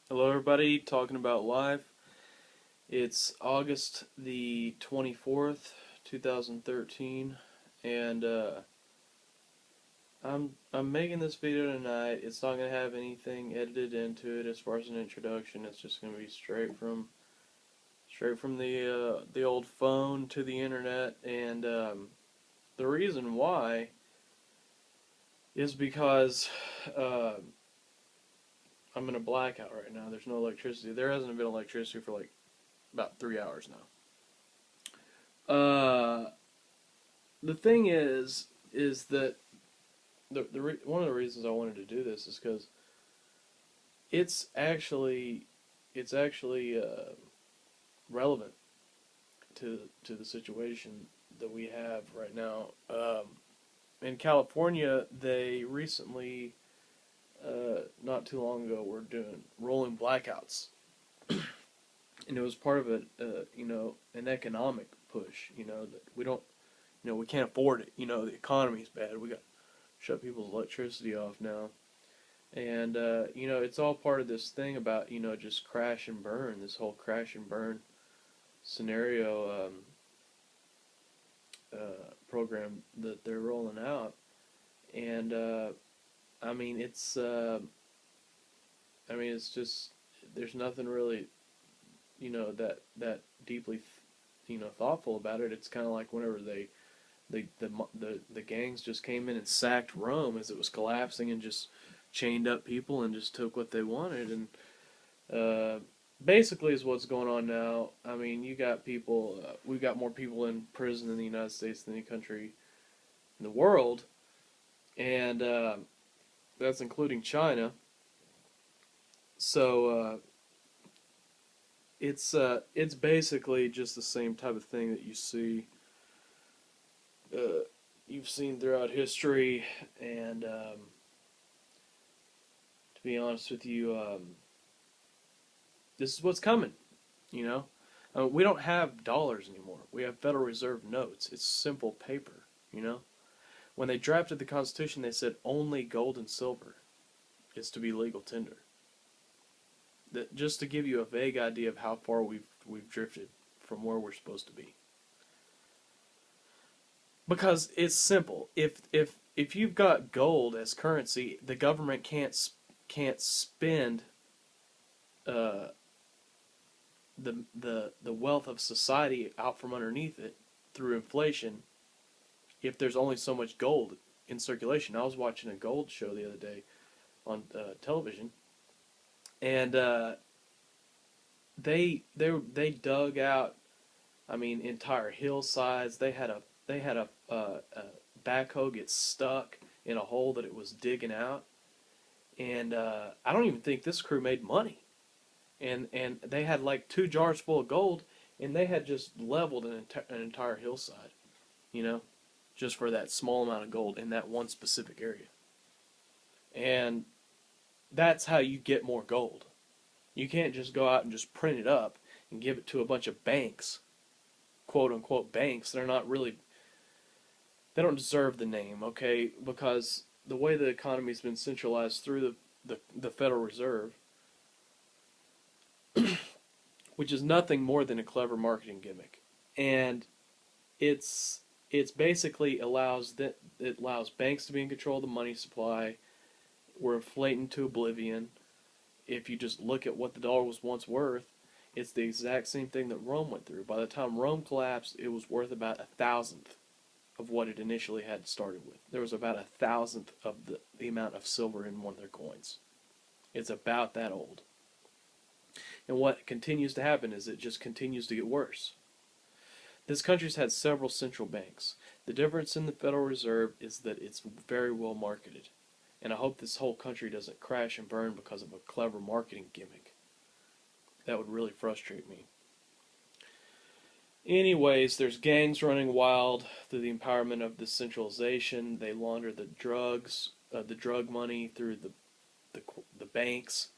Hello, everybody. Talking about life. It's August the 24th, 2013, and I'm making this video tonight. It's not gonna have anything edited into it as far as an introduction. It's just gonna be straight from the old phone to the internet, and the reason why is because uh, I'm in a blackout right now. There's no electricity. There hasn't been electricity for like about 3 hours now. The thing is that one of the reasons I wanted to do this is because it's actually it's actually relevant to the situation that we have right now. In California, they recently, not too long ago, were doing rolling blackouts, and it was part of an economic push. That we can't afford it. The economy's bad. We got to shut people's electricity off now. And, it's all part of this thing about, just crash and burn, this whole crash and burn scenario program that they're rolling out. And, it's just, there's nothing really, that deeply, thoughtful about it. It's kind of like whenever the gangs just came in and sacked Rome as it was collapsing and just chained up people and just took what they wanted, and basically is what's going on now. I mean, you got people, we've got more people in prison in the United States than any country in the world, and that's including China. So it's basically just the same type of thing that you've seen throughout history, and to be honest with you, this is what's coming. You know, we don't have dollars anymore. We have Federal Reserve notes. It's simple paper. When they drafted the Constitution, they said only gold and silver is to be legal tender. That just to give you a vague idea of how far we've drifted from where we're supposed to be. Because it's simple. If you've got gold as currency, the government can't spend uh, the wealth of society out from underneath it through inflation if there's only so much gold in circulation. I was watching a gold show the other day on television, and they dug out, entire hillsides. They had a backhoe get stuck in a hole that it was digging out, and I don't even think this crew made money. And they had like 2 jars full of gold, and they had just leveled an entire hillside, you know, just for that small amount of gold in that one specific area. And that's how you get more gold. You can't just go out and just print it up and give it to a bunch of banks, quote unquote banks. They don't deserve the name, okay? Because the way the economy's been centralized through the Federal Reserve, which is nothing more than a clever marketing gimmick, and it's basically it allows banks to be in control of the money supply. We're inflating to oblivion. If you just look at what the dollar was once worth, it's the exact same thing that Rome went through. By the time Rome collapsed, it was worth about 1,000th of what it initially had started with. There was about 1,000th of the amount of silver in one of their coins. It's about that old. And what continues to happen is it just continues to get worse. This country's had several central banks. The difference in the Federal Reserve is that it's very well marketed. And I hope this whole country doesn't crash and burn because of a clever marketing gimmick. That would really frustrate me. Anyways, there's gangs running wild through the empowerment of the centralization. They launder the drug money through the banks,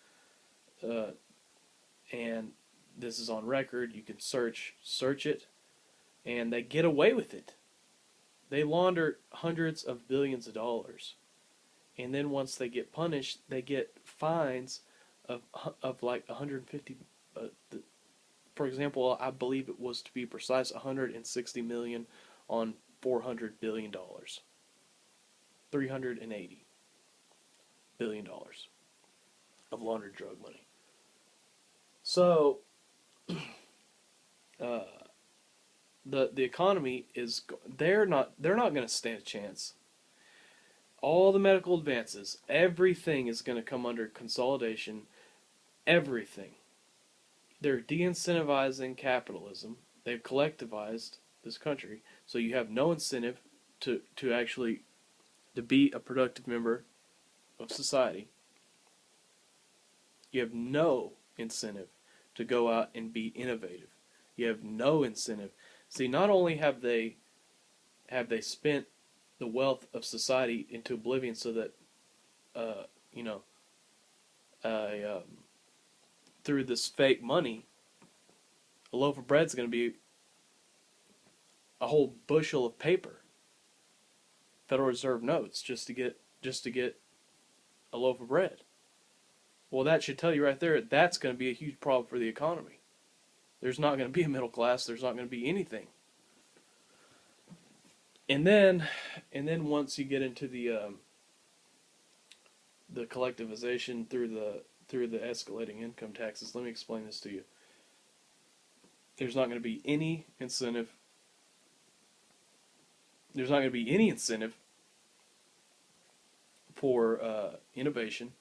and this is on record. You can search it, and they get away with it. They launder hundreds of billions of dollars, and then once they get punished, they get fines of like 150. For example, I believe it was, to be precise, 160 million on $400 billion, $380 billion of laundered drug money. So, uh, the economy is, they're not going to stand a chance. All the medical advances, everything is going to come under consolidation. Everything. They're de-incentivizing capitalism. They've collectivized this country, so you have no incentive to actually to be a productive member of society. You have no incentive to go out and be innovative. You have no incentive. See, not only have they spent the wealth of society into oblivion, so that you know, through this fake money, a loaf of bread is going to be a whole bushel of paper, Federal Reserve notes, just to get a loaf of bread. Well, that should tell you right there, that's going to be a huge problem for the economy. There's not going to be a middle class. There's not going to be anything. And then once you get into the collectivization through the escalating income taxes, let me explain this to you. There's not going to be any incentive. There's not going to be any incentive for innovation.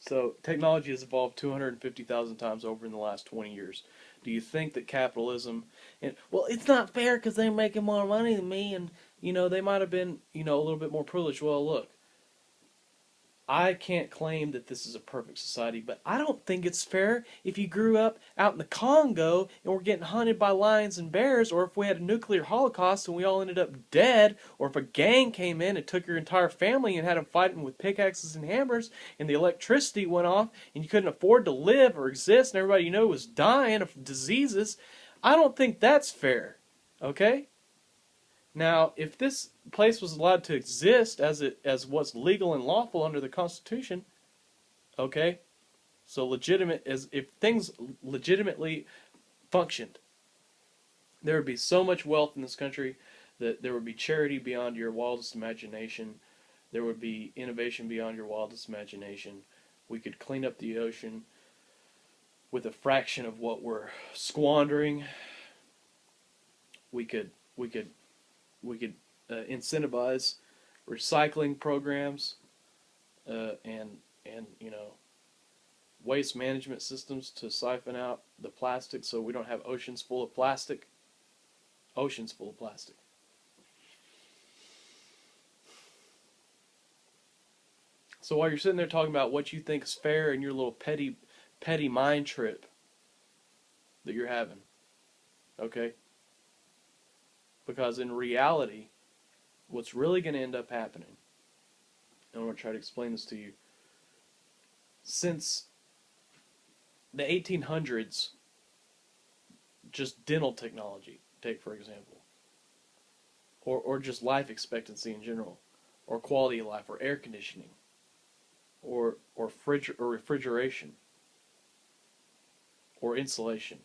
So technology has evolved 250,000 times over in the last 20 years. Do you think that capitalism, and well, it's not fair because they're making more money than me, and they might have been a little bit more privileged. Well, look, I can't claim that this is a perfect society, but I don't think it's fair if you grew up out in the Congo and were getting hunted by lions and bears, or if we had a nuclear holocaust and we all ended up dead, or if a gang came in and took your entire family and had them fighting with pickaxes and hammers, and the electricity went off and you couldn't afford to live or exist, and everybody was dying of diseases. I don't think that's fair, okay? Now, if this place was allowed to exist as what's legal and lawful under the Constitution, okay, so legitimate, as if things legitimately functioned, there would be so much wealth in this country that there would be charity beyond your wildest imagination. There would be innovation beyond your wildest imagination. We could clean up the ocean with a fraction of what we're squandering. We could incentivize recycling programs and waste management systems to siphon out the plastic, so we don't have oceans full of plastic. Oceans full of plastic. So while you're sitting there talking about what you think is fair in your little petty mind trip that you're having, okay? Because in reality, what's really going to end up happening, and I'm going to try to explain this to you, since the 1800s, just dental technology, take for example, or just life expectancy in general, or quality of life, or air conditioning, or refrigeration, or insulation,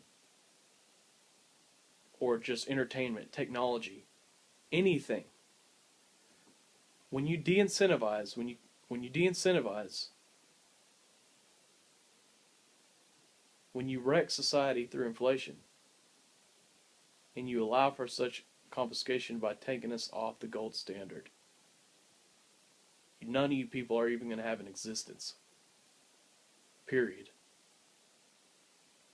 or just entertainment, technology, anything. When you de-incentivize, when you wreck society through inflation, and you allow for such confiscation by taking us off the gold standard, none of you people are even going to have an existence. Period.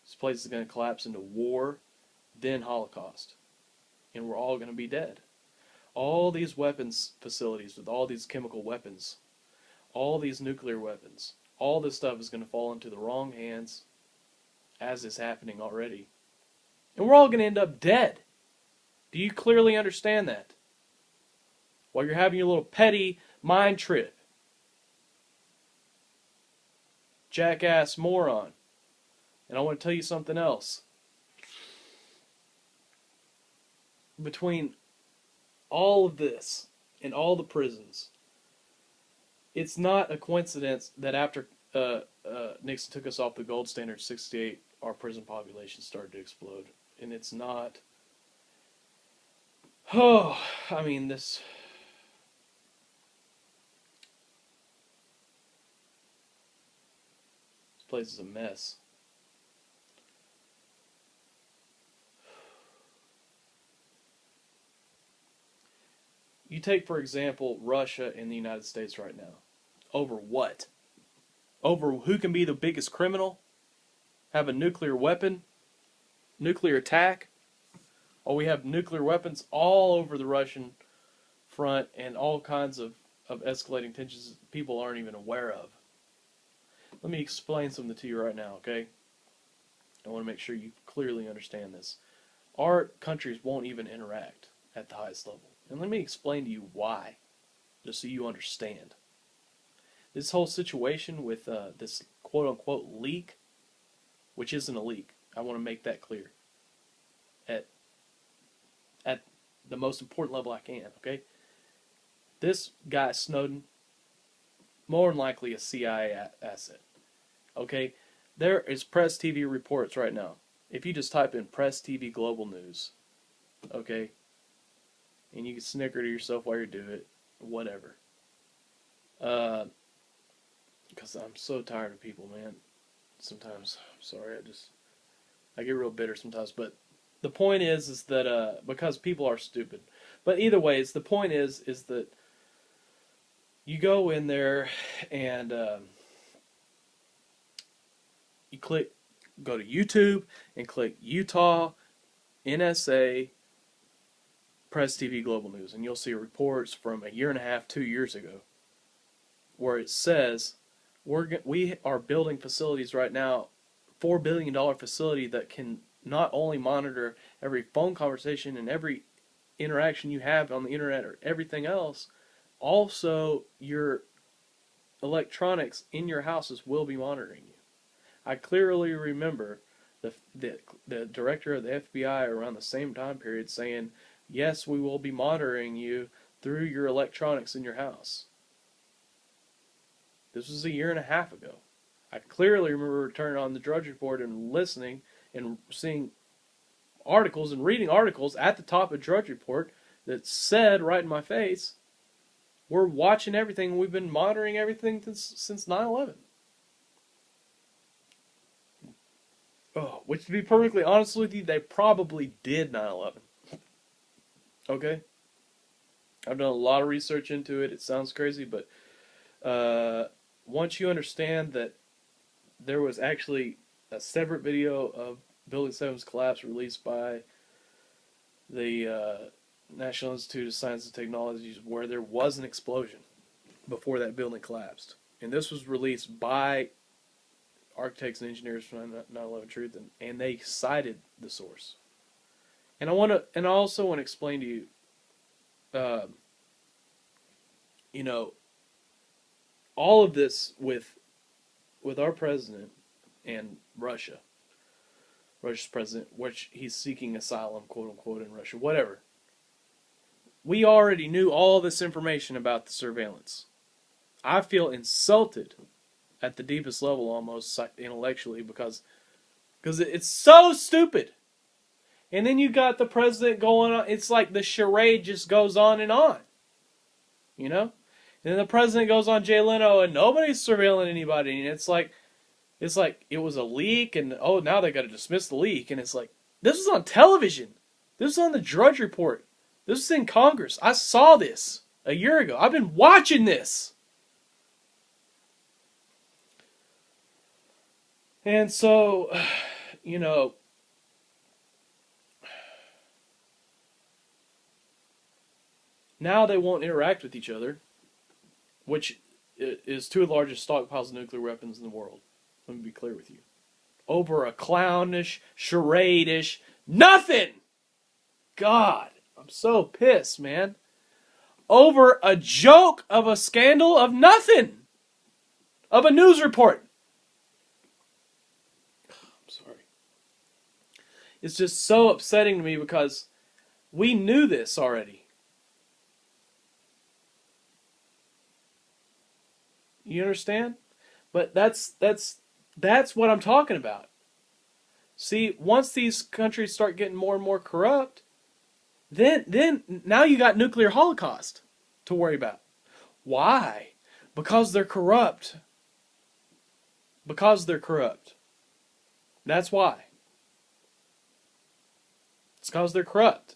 This place is going to collapse into war, then Holocaust. And we're all going to be dead. All these weapons facilities with all these chemical weapons, all these nuclear weapons, all this stuff is going to fall into the wrong hands, as is happening already. And we're all going to end up dead. Do you clearly understand that? While you're having your little petty mind trip. Jackass moron. And I want to tell you something else. Between all of this and all the prisons, it's not a coincidence that after Nixon took us off the gold standard 68, our prison population started to explode. And it's not... Oh, I mean, this place is a mess. You take, for example, Russia and the United States right now. Over what? Over who can be the biggest criminal? Have a nuclear weapon? Nuclear attack? Or we have nuclear weapons all over the Russian front and all kinds of escalating tensions people aren't even aware of. Let me explain something to you right now, okay? I want to make sure you clearly understand this. Our countries won't even interact at the highest level. And let me explain to you why, just so you understand. This whole situation with this quote-unquote leak, which isn't a leak, I want to make that clear at the most important level I can, okay? This guy, Snowden, more than likely a CIA asset, okay? There is Press TV reports right now. If you just type in Press TV Global News, okay, and you can snicker to yourself while you do it, whatever. Because I'm so tired of people, man. Sometimes, I'm sorry, I get real bitter sometimes. But the point is that because people are stupid. But either ways, the point is that you go in there and you go to YouTube and click Utah NSA Press TV Global News, and you'll see reports from a year and a half, 2 years ago, where it says we are building facilities right now, $4 billion facility that can not only monitor every phone conversation and every interaction you have on the internet or everything else, also your electronics in your houses will be monitoring you. I clearly remember the director of the FBI around the same time period saying, yes, we will be monitoring you through your electronics in your house. This was a year and a half ago. I clearly remember turning on the Drudge Report and listening and seeing articles and reading articles at the top of Drudge Report that said right in my face, we're watching everything, we've been monitoring everything since 9/11. Oh, which, to be perfectly honest with you, they probably did 9/11. Okay? I've done a lot of research into it. It sounds crazy, but once you understand that there was actually a separate video of Building 7's collapse released by the National Institute of Science and Technology, where there was an explosion before that building collapsed. And this was released by architects and engineers from 9/11 Truth, and they cited the source. And I also want to explain to you, all of this with our president and Russia's president, which he's seeking asylum, quote unquote, in Russia, whatever. We already knew all this information about the surveillance. I feel insulted at the deepest level, almost intellectually, because it's so stupid. And then you got the president going on. It's like the charade just goes on and on. You know? And then the president goes on Jay Leno and nobody's surveilling anybody. And it's like it was a leak, and oh, now they got to dismiss the leak. And it's like, this was on television. This was on the Drudge Report. This was in Congress. I saw this a year ago. I've been watching this. And so, now they won't interact with each other, which is two of the largest stockpiles of nuclear weapons in the world. Let me be clear with you. Over a clownish, charade-ish, nothing! God, I'm so pissed, man. Over a joke of a scandal of nothing. Of a news report. I'm sorry. It's just so upsetting to me because we knew this already. You understand? But that's what I'm talking about. See, once these countries start getting more and more corrupt, then now you got nuclear holocaust to worry about. Why? Because they're corrupt. Because they're corrupt. That's why. It's because they're corrupt.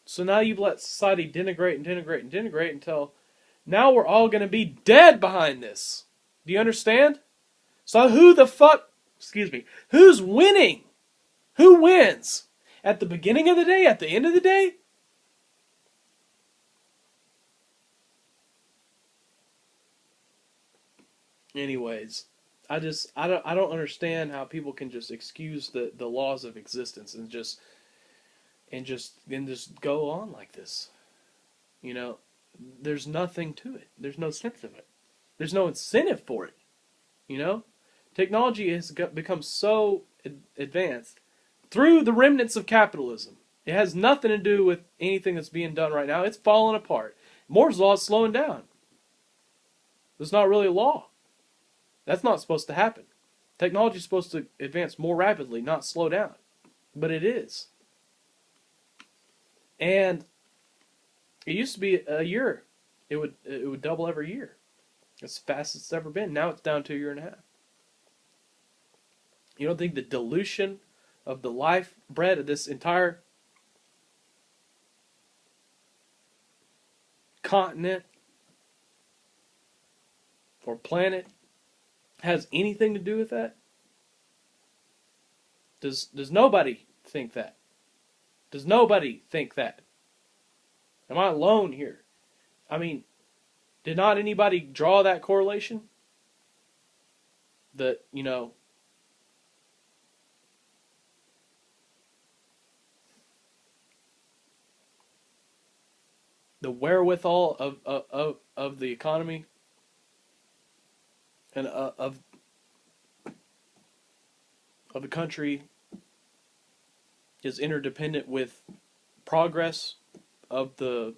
So now you've let society denigrate and denigrate and denigrate until now we're all going to be dead behind this. Do you understand? So who the fuck, excuse me, who's winning? Who wins? At the beginning of the day? At the end of the day? Anyways, I don't understand how people can just excuse the laws of existence and just go on like this. You know, there's nothing to it. There's no sense of it. There's no incentive for it. You know, technology has become so advanced through the remnants of capitalism. It has nothing to do with anything that's being done right now. It's falling apart. Moore's law is slowing down. It's not really a law. That's not supposed to happen. Technology is supposed to advance more rapidly, not slow down. But it is. And it used to be a year. It would double every year. It's the fastest it's ever been. Now it's down to a year and a half. You don't think the dilution of the life bread of this entire continent or planet has anything to do with that? Does nobody think that? Does nobody think that? Am I alone here? I mean, did not anybody draw that correlation? That, you know, the wherewithal of the economy and of the country is interdependent with progress of the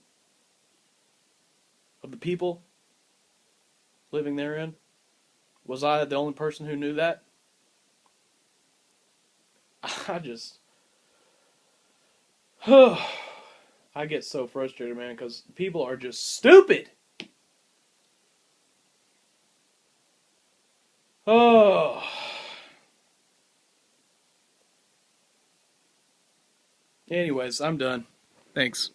people living therein? Was I the only person who knew that? I just I get so frustrated, man, because people are just stupid. Oh. Anyways, I'm done. Thanks.